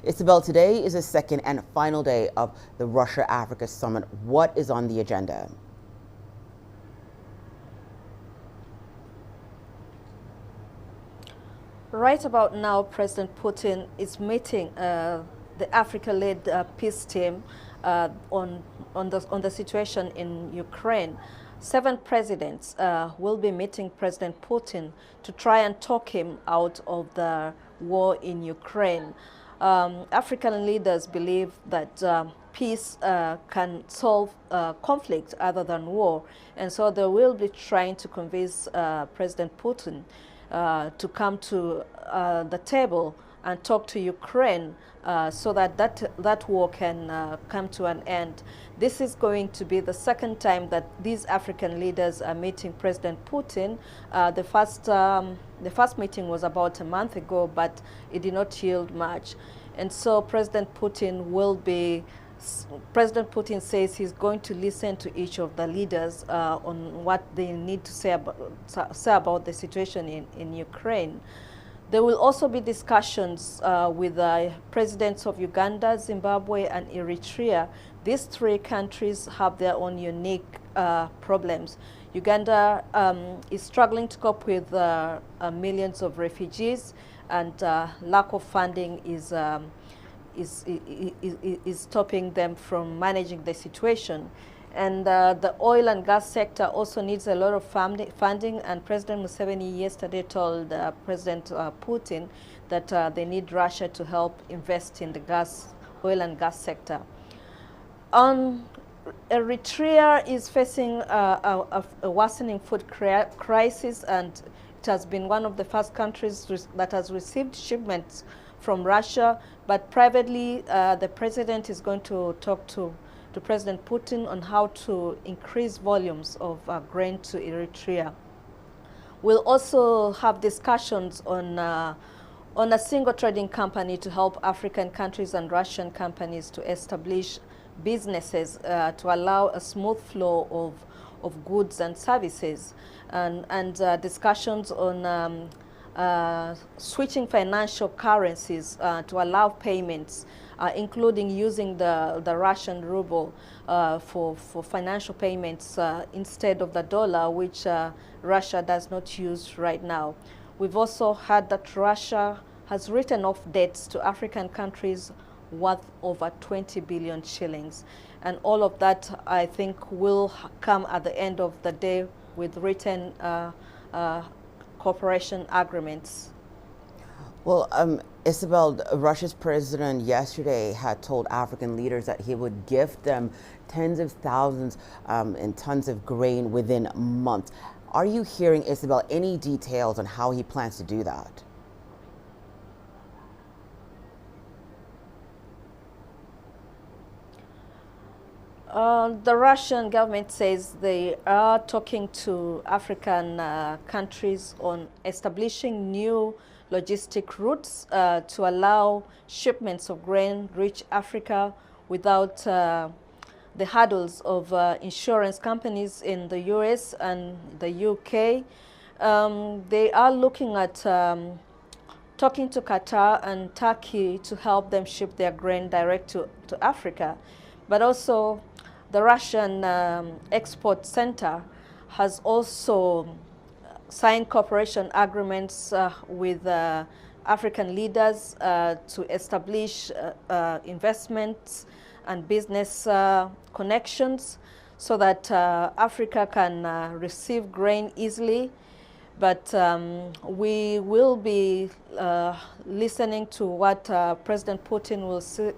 Isabel, today is the second and final day of the Russia-Africa Summit. What is on the agenda? Right about now, President Putin is meeting the Africa-led peace team on the situation in Ukraine. 7 presidents will be meeting President Putin to try and talk him out of the war in Ukraine. African leaders believe that peace can solve conflict other than war, and so they will be trying to convince President Putin to come to the table and talk to Ukraine so that war can come to an end. This is going to be the second time that these African leaders are meeting President Putin. The first meeting was about a month ago, but it did not yield much. And so President Putin says he's going to listen to each of the leaders on what they need to say about the situation in Ukraine. There will also be discussions with the presidents of Uganda, Zimbabwe, and Eritrea. These 3 countries have their own unique problems. Uganda is struggling to cope with millions of refugees, and lack of funding is stopping them from managing the situation. And the oil and gas sector also needs a lot of funding, and President Museveni yesterday told President Putin that they need Russia to help invest in the oil and gas sector. Eritrea is facing a worsening food crisis, and it has been one of the first countries that has received shipments from Russia, but privately the president is going to talk to President Putin on how to increase volumes of grain to Eritrea. We'll also have discussions on a single trading company to help African countries and Russian companies to establish businesses to allow a smooth flow of goods and services, and discussions on switching financial currencies to allow payments, including using the Russian ruble for financial payments instead of the dollar, which Russia does not use right now. We've also heard that Russia has written off debts to African countries worth over 20 billion shillings. And all of that, I think, will come at the end of the day with written cooperation agreements. Well, Isabel, Russia's president yesterday had told African leaders that he would give them tens of thousands and tons of grain within months. Are you hearing, Isabel, any details on how he plans to do that? The Russian government says they are talking to African countries on establishing new logistic routes to allow shipments of grain reach Africa without the hurdles of insurance companies in the US and the UK. They are looking at talking to Qatar and Turkey to help them ship their grain direct to Africa. But also the Russian Export Center has also signed cooperation agreements with African leaders to establish investments and business connections so that Africa can receive grain easily. But we will be listening to what President Putin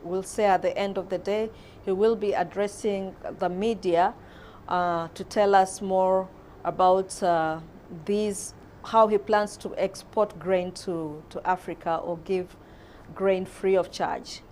will say at the end of the day. He will be addressing the media to tell us more about how he plans to export grain to Africa or give grain free of charge.